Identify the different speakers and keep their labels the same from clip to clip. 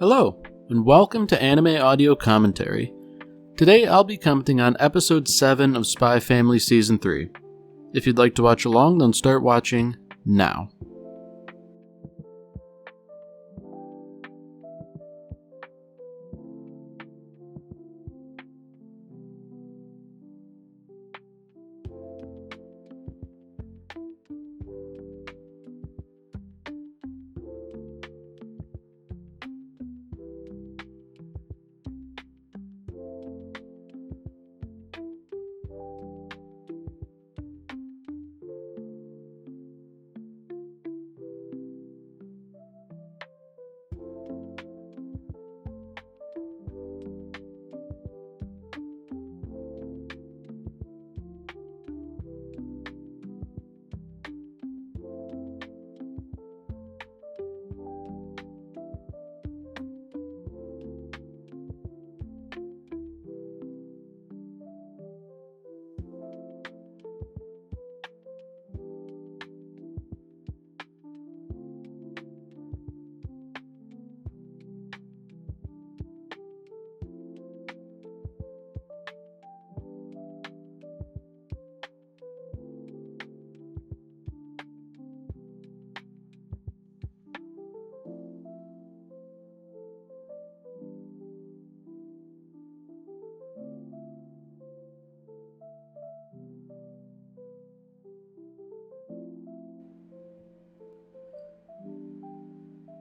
Speaker 1: Hello, and welcome to Anime Audio Commentary. Today I'll be commenting on Episode 7 of Spy Family Season 3. If you'd like to watch along, then start watching now.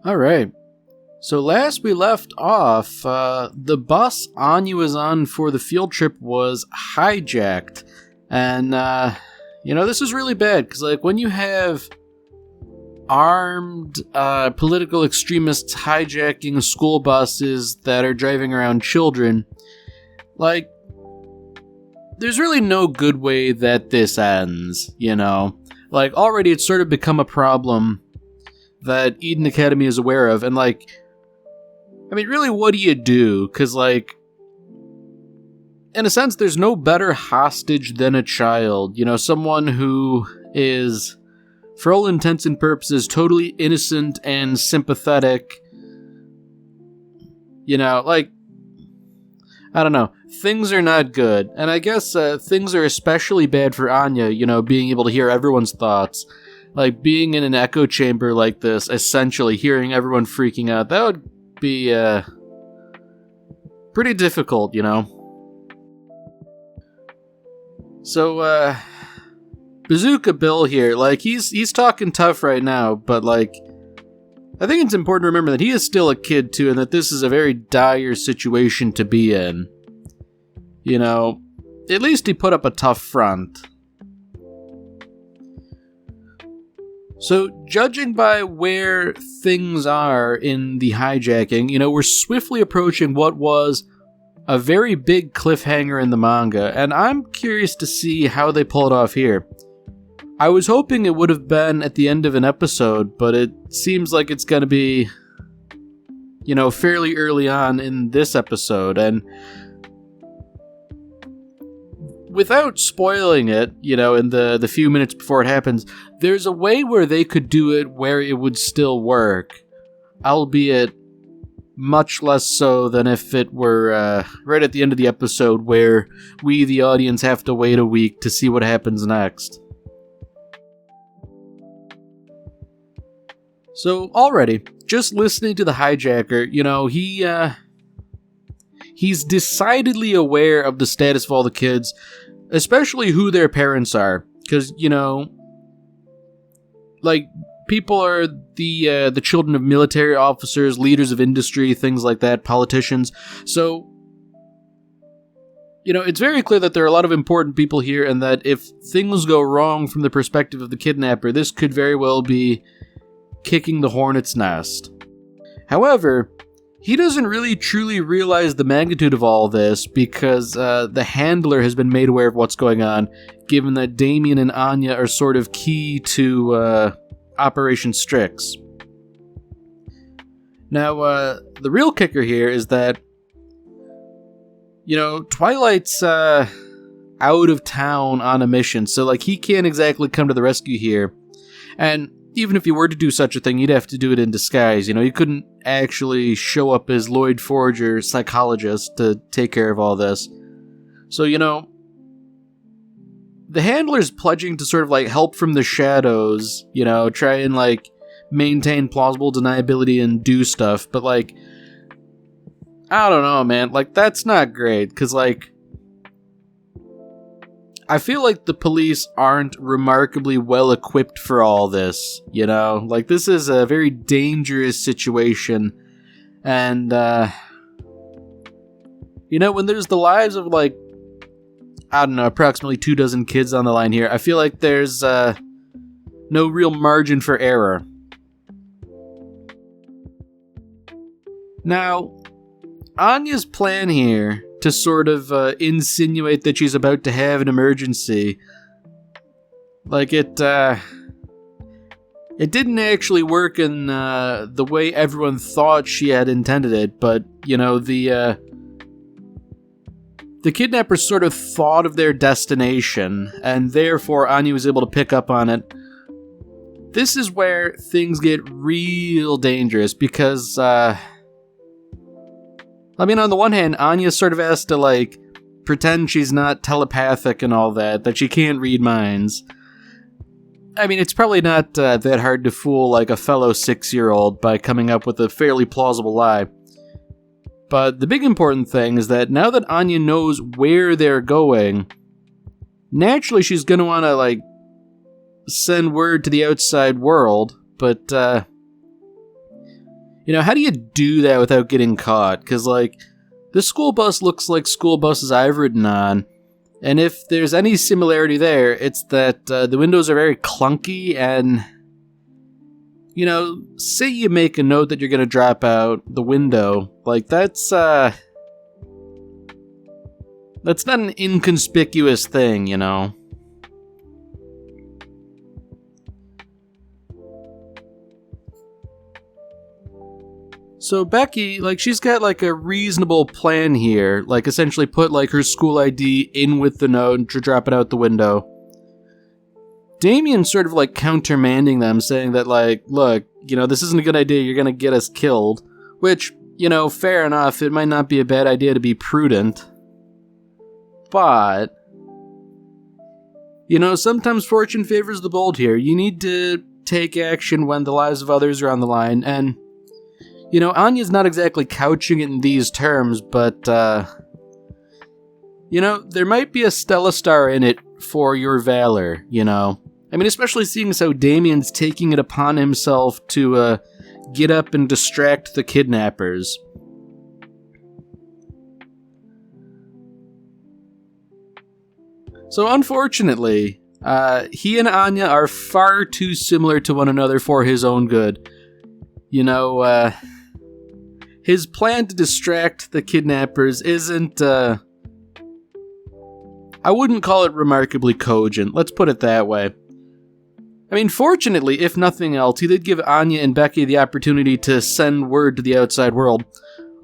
Speaker 1: Alright, so last we left off, the bus Anya was on for the field trip was hijacked, and, this is really bad, because, when you have armed, political extremists hijacking school buses that are driving around children, there's really no good way that this ends, already it's sort of become a problem that Eden Academy is aware of, and really, what do you do? Because, in a sense, there's no better hostage than a child, someone who is, for all intents and purposes, totally innocent and sympathetic, I don't know, things are not good, and I guess things are especially bad for Anya, being able to hear everyone's thoughts. Being in an echo chamber like this, essentially hearing everyone freaking out, that would be, pretty difficult, So, Bazooka Bill here, he's talking tough right now, but, I think it's important to remember that he is still a kid, too, and that this is a very dire situation to be in. At least he put up a tough front. So, judging by where things are in the hijacking, we're swiftly approaching what was a very big cliffhanger in the manga, and I'm curious to see how they pull it off here. I was hoping it would have been at the end of an episode, but it seems like it's going to be, fairly early on in this episode, and without spoiling it, in the few minutes before it happens, there's a way where they could do it where it would still work, albeit much less so than if it were right at the end of the episode where we, the audience, have to wait a week to see what happens next. So, already, just listening to the hijacker, he's decidedly aware of the status of all the kids, especially who their parents are. Because, people are the children of military officers, leaders of industry, things like that, politicians. So, it's very clear that there are a lot of important people here, and that if things go wrong from the perspective of the kidnapper, this could very well be kicking the hornet's nest. However, he doesn't really truly realize the magnitude of all this because the handler has been made aware of what's going on, given that Damien and Anya are sort of key to Operation Strix. Now, the real kicker here is that, Twilight's out of town on a mission, so he can't exactly come to the rescue here. And even if he were to do such a thing, he'd have to do it in disguise. He couldn't actually show up as Lloyd Forger, psychologist, to take care of all this. So, the handler's pledging to sort of like help from the shadows, try and like maintain plausible deniability and do stuff, but like, I don't know, man, like that's not great, because like, I feel like the police aren't remarkably well equipped for all this, like this is a very dangerous situation, and when there's the lives of like, I don't know, approximately 24 kids on the line here, I feel like there's no real margin for error. Now, Anya's plan here to sort of insinuate that she's about to have an emergency, like it didn't actually work in the way everyone thought she had intended it, but, the kidnappers sort of thought of their destination, and therefore Anya was able to pick up on it. This is where things get real dangerous, because, on the one hand, Anya sort of has to, like, pretend she's not telepathic and all that she can't read minds. It's probably not that hard to fool, like, a fellow 6-year-old by coming up with a fairly plausible lie. But the big important thing is that now that Anya knows where they're going, naturally she's going to want to, like, send word to the outside world, but, how do you do that without getting caught? Because, like, this school bus looks like school buses I've ridden on, and if there's any similarity there, it's that the windows are very clunky, and, say you make a note that you're going to drop out the window, like, that's not an inconspicuous thing, So Becky, like, she's got, like, a reasonable plan here, like, essentially put, like, her school ID in with the note and drop it out the window. Damien's sort of, like, countermanding them, saying that, like, look, this isn't a good idea, you're gonna get us killed. Which, fair enough, it might not be a bad idea to be prudent. But, sometimes fortune favors the bold here. You need to take action when the lives of others are on the line, and, Anya's not exactly couching it in these terms, but, there might be a Stella Star in it for your valor, especially seeing as how Damien's taking it upon himself to, get up and distract the kidnappers. So unfortunately, he and Anya are far too similar to one another for his own good. His plan to distract the kidnappers isn't, I wouldn't call it remarkably cogent, let's put it that way. Fortunately, if nothing else, he did give Anya and Becky the opportunity to send word to the outside world,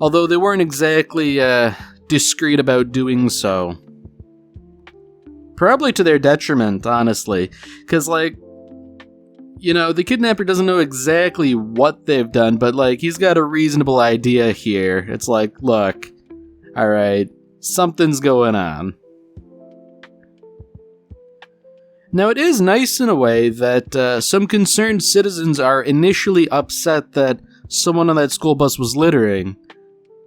Speaker 1: although they weren't exactly, discreet about doing so. Probably to their detriment, honestly, because, like, the kidnapper doesn't know exactly what they've done, but, like, he's got a reasonable idea here. It's like, look, alright, something's going on. Now, it is nice in a way that some concerned citizens are initially upset that someone on that school bus was littering.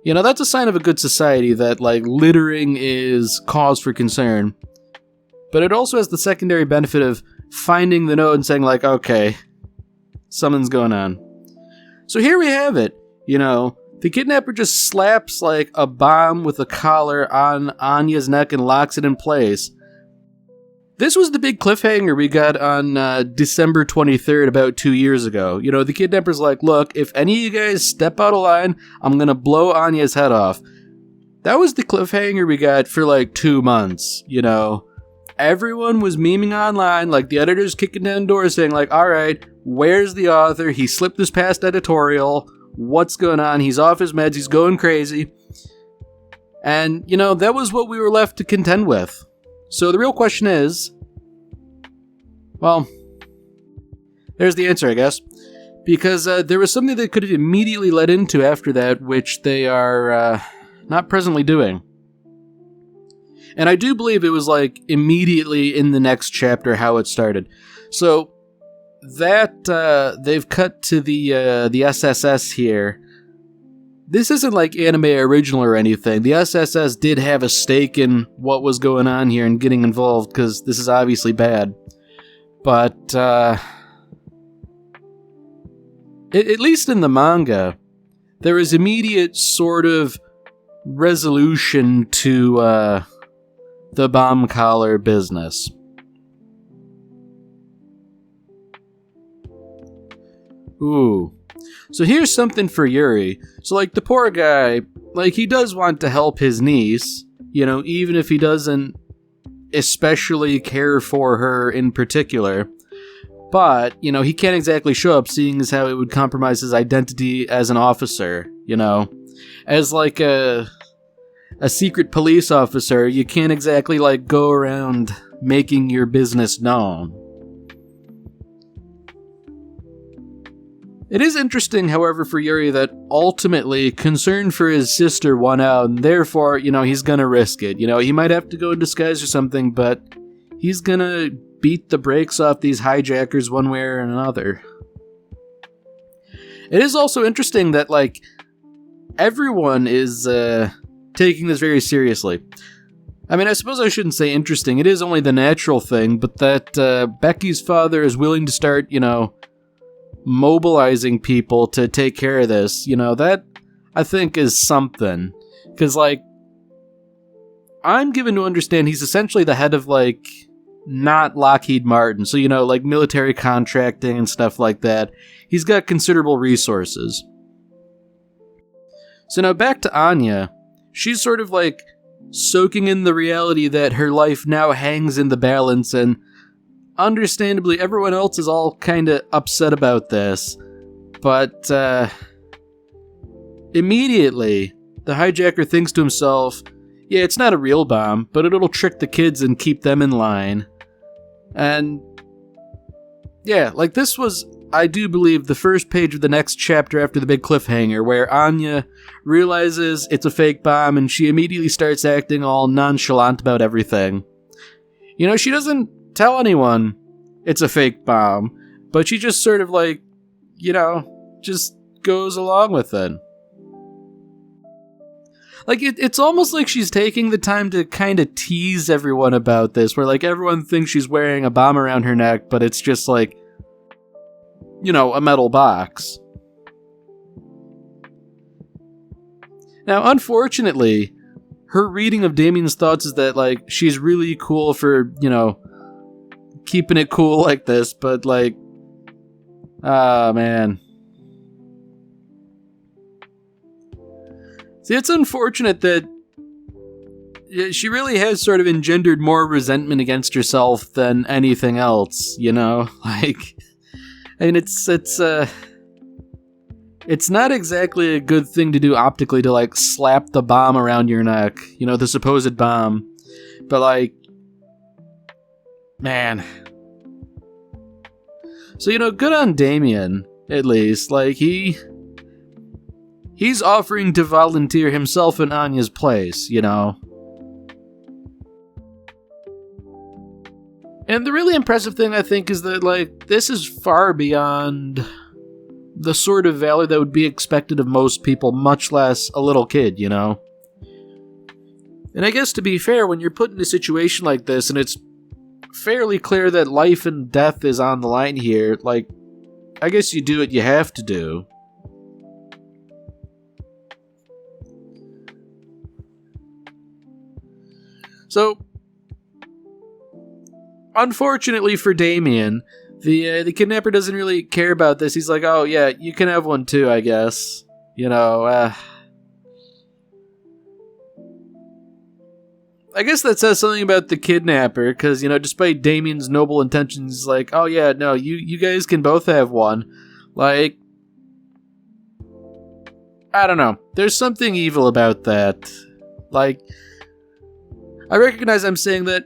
Speaker 1: That's a sign of a good society that, like, littering is cause for concern. But it also has the secondary benefit of finding the note and saying, like, okay, something's going on. So here we have it, the kidnapper just slaps, like, a bomb with a collar on Anya's neck and locks it in place. This was the big cliffhanger we got on December 23rd, about 2 years ago. The kidnapper's like, look, if any of you guys step out of line, I'm gonna blow Anya's head off. That was the cliffhanger we got for, like, 2 months, Everyone was memeing online, like, the editor's kicking down doors saying, like, alright, where's the author? He slipped his past editorial. What's going on? He's off his meds. He's going crazy. And, that was what we were left to contend with. So the real question is, well, there's the answer, I guess. Because there was something they could have immediately led into after that, which they are not presently doing. And I do believe it was like immediately in the next chapter how it started. So that they've cut to the SSS here. This isn't like anime original or anything. The SSS did have a stake in what was going on here and getting involved, because this is obviously bad. But at least in the manga, there is immediate sort of resolution to the bomb collar business. Ooh. So here's something for Yuri. So, like, the poor guy, like, he does want to help his niece, you know, even if he doesn't especially care for her in particular. But, you know, he can't exactly show up, seeing as how it would compromise his identity as an officer, you know. As, like, a secret police officer, you can't exactly, like, go around making your business known. It is interesting, however, for Yuri that ultimately concern for his sister won out, and therefore, you know, he's gonna risk it. You know, he might have to go in disguise or something, but he's gonna beat the brakes off these hijackers one way or another. It is also interesting that, like, everyone is taking this very seriously. I mean, I suppose I shouldn't say interesting. It is only the natural thing, but that Becky's father is willing to start, you know, mobilizing people to take care of this, you know, that I think is something. Because, like, I'm given to understand he's essentially the head of, like, not Lockheed Martin, so, you know, like military contracting and stuff like that. He's got considerable resources. So now back to Anya. She's sort of like soaking in the reality that her life now hangs in the balance, and understandably, everyone else is all kind of upset about this, but immediately, the hijacker thinks to himself, yeah, it's not a real bomb, but it'll trick the kids and keep them in line. And yeah, like, this was, I do believe, the first page of the next chapter after the big cliffhanger, where Anya realizes it's a fake bomb, and she immediately starts acting all nonchalant about everything. You know, she doesn't tell anyone it's a fake bomb, but she just sort of, like, you know, just goes along with it. Like, it's almost like she's taking the time to kind of tease everyone about this, where, like, everyone thinks she's wearing a bomb around her neck, but it's just, like, you know, a metal box. Now, unfortunately, her reading of Damien's thoughts is that, like, she's really cool for, you know, keeping it cool like this, but, like, man. See, it's unfortunate that she really has sort of engendered more resentment against herself than anything else, you know? Like, I mean, it's not exactly a good thing to do optically, to, like, slap the bomb around your neck, you know, the supposed bomb. But, like, man. So, you know, good on Damien, at least. Like, he's offering to volunteer himself in Anya's place, you know. And the really impressive thing, I think, is that, like, this is far beyond the sort of valor that would be expected of most people, much less a little kid, you know? And I guess, to be fair, when you're put in a situation like this, and it's fairly clear that life and death is on the line here, like, I guess you do what you have to do. So, unfortunately for Damien, the kidnapper doesn't really care about this. He's like, oh yeah, you can have one too, I guess. You know, I guess that says something about the kidnapper, because, you know, despite Damien's noble intentions, he's like, oh yeah, no, you guys can both have one. Like, I don't know. There's something evil about that. Like, I recognize I'm saying that,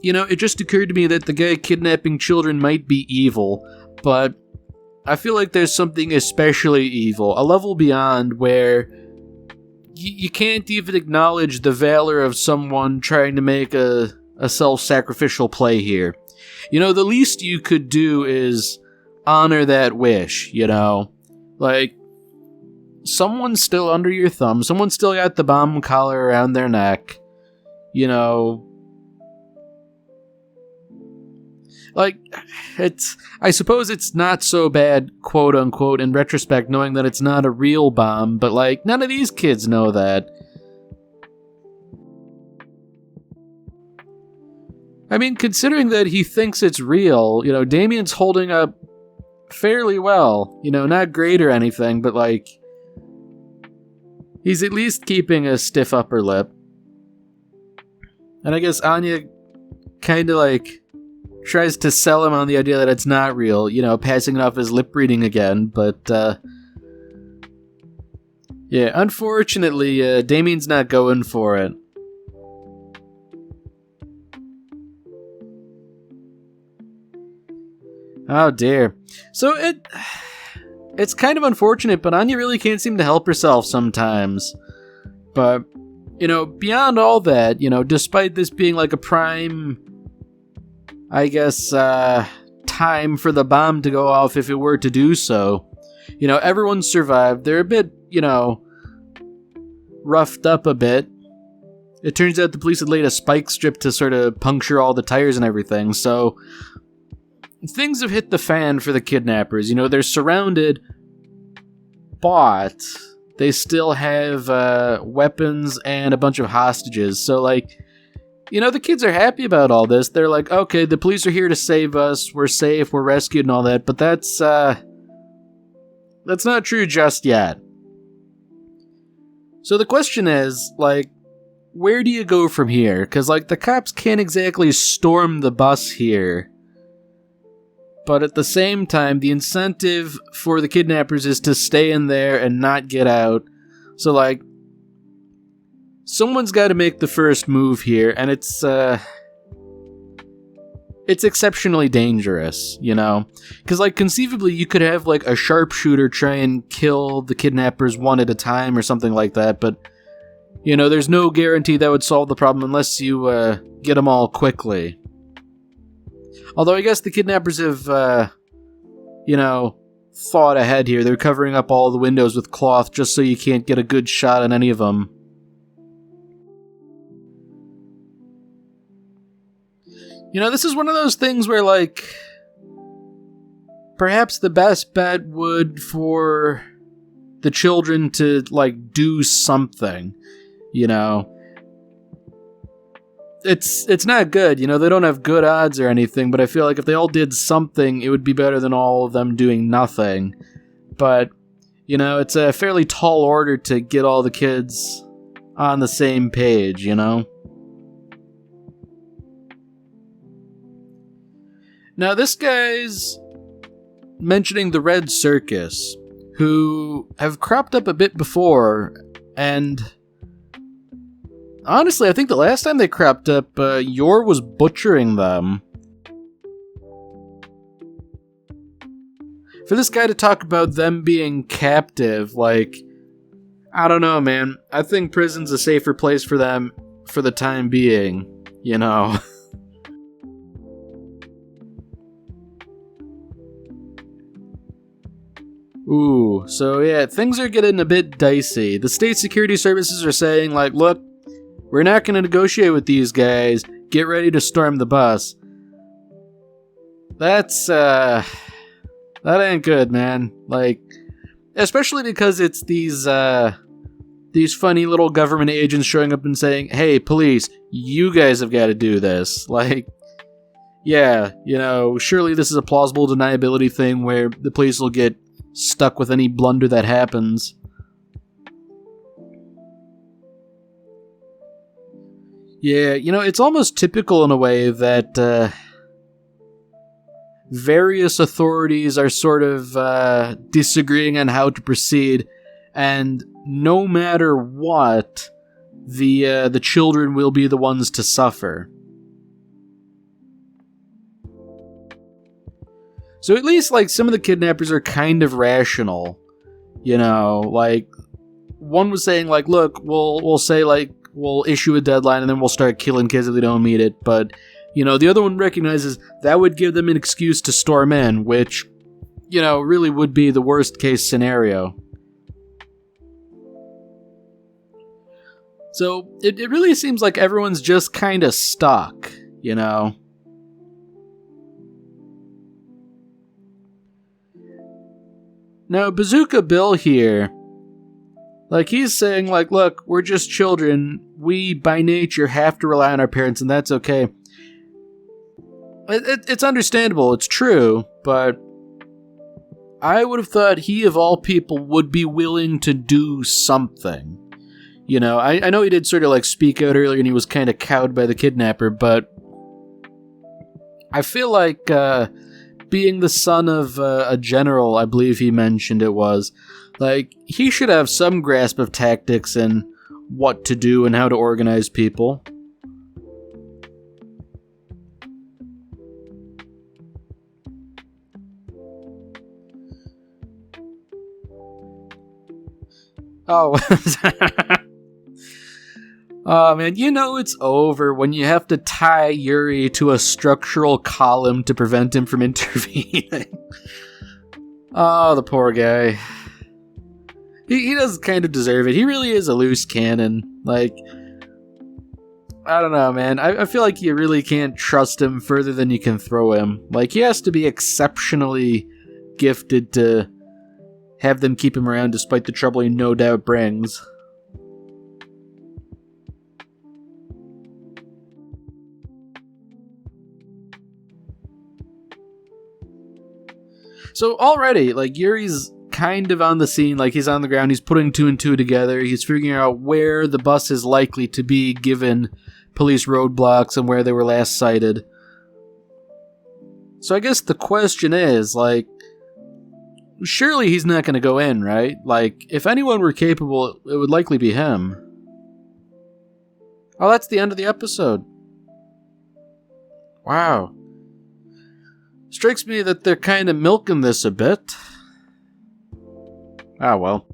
Speaker 1: you know, it just occurred to me that the guy kidnapping children might be evil, but I feel like there's something especially evil, a level beyond where you can't even acknowledge the valor of someone trying to make a self-sacrificial play here. You know, the least you could do is honor that wish, you know? Like, someone's still under your thumb, someone's still got the bomb collar around their neck, you know? Like, I suppose it's not so bad, quote unquote, in retrospect, knowing that it's not a real bomb, but like, none of these kids know that. I mean, considering that he thinks it's real, you know, Damien's holding up fairly well. You know, not great or anything, but like, he's at least keeping a stiff upper lip. And I guess Anya kind of like tries to sell him on the idea that it's not real, you know, passing it off as lip reading again, but yeah, unfortunately, Damien's not going for it. Oh dear. So it's kind of unfortunate, but Anya really can't seem to help herself sometimes. But, you know, beyond all that, you know, despite this being like a prime, I guess, time for the bomb to go off if it were to do so, you know, everyone survived. They're a bit, you know, roughed up a bit. It turns out the police had laid a spike strip to sort of puncture all the tires and everything, so things have hit the fan for the kidnappers. You know, they're surrounded, but they still have weapons and a bunch of hostages. So, like, you know, the kids are happy about all this. They're like, okay, the police are here to save us. We're safe. We're rescued and all that. But that's not true just yet. So the question is, like, where do you go from here? Because, like, the cops can't exactly storm the bus here. But at the same time, the incentive for the kidnappers is to stay in there and not get out. So, like, someone's got to make the first move here, and it's exceptionally dangerous, you know? Because, like, conceivably, you could have, like, a sharpshooter try and kill the kidnappers one at a time or something like that, but, you know, there's no guarantee that would solve the problem unless you get them all quickly. Although I guess the kidnappers have, you know, thought ahead here. They're covering up all the windows with cloth just so you can't get a good shot on any of them. You know, this is one of those things where, like, perhaps the best bet would for the children to, like, do something, you know? It's not good, you know, they don't have good odds or anything, but I feel like if they all did something, it would be better than all of them doing nothing. But, you know, it's a fairly tall order to get all the kids on the same page, you know? Now, this guy's mentioning the Red Circus, who have cropped up a bit before, and honestly, I think the last time they cropped up, Yor was butchering them. For this guy to talk about them being captive, like, I don't know, man. I think prison's a safer place for them for the time being, you know? Ooh, so yeah, things are getting a bit dicey. The state security services are saying, like, look, we're not going to negotiate with these guys. Get ready to storm the bus. That ain't good, man. Like, especially because it's these funny little government agents showing up and saying, hey, police, you guys have got to do this. Like, yeah, you know, surely this is a plausible deniability thing where the police will get stuck with any blunder that happens. Yeah, you know, it's almost typical in a way that various authorities are sort of disagreeing on how to proceed, and no matter what, the children will be the ones to suffer. So at least, like, some of the kidnappers are kind of rational. You know, like, one was saying, like, look, we'll say, like, we'll issue a deadline and then we'll start killing kids if they don't meet it. But, you know, the other one recognizes that would give them an excuse to storm in, which, you know, really would be the worst case scenario. So it really seems like everyone's just kind of stuck, you know. Now, Bazooka Bill here, like, he's saying, like, look, we're just children. We, by nature, have to rely on our parents, and that's okay. It's understandable. It's true. But I would have thought he, of all people, would be willing to do something. You know, I know he did sort of, like, speak out earlier, and he was kind of cowed by the kidnapper, but I feel like being the son of a general, I believe he mentioned it was, like, he should have some grasp of tactics and what to do and how to organize people. Oh. Oh, man, you know it's over when you have to tie Yuri to a structural column to prevent him from intervening. Oh, the poor guy. He does kind of deserve it. He really is a loose cannon. Like, I don't know, man. I feel like you really can't trust him further than you can throw him. Like, he has to be exceptionally gifted to have them keep him around despite the trouble he no doubt brings. So already, like, Yuri's kind of on the scene, like, he's on the ground, he's putting two and two together, he's figuring out where the bus is likely to be given police roadblocks and where they were last sighted. So I guess the question is, like, surely he's not going to go in, right? Like, if anyone were capable, it would likely be him. Oh, that's the end of the episode. Wow. Strikes me that they're kind of milking this a bit. Ah, well.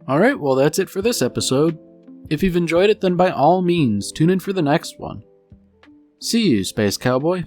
Speaker 1: Alright, well that's it for this episode. If you've enjoyed it, then by all means, tune in for the next one. See you, Space Cowboy.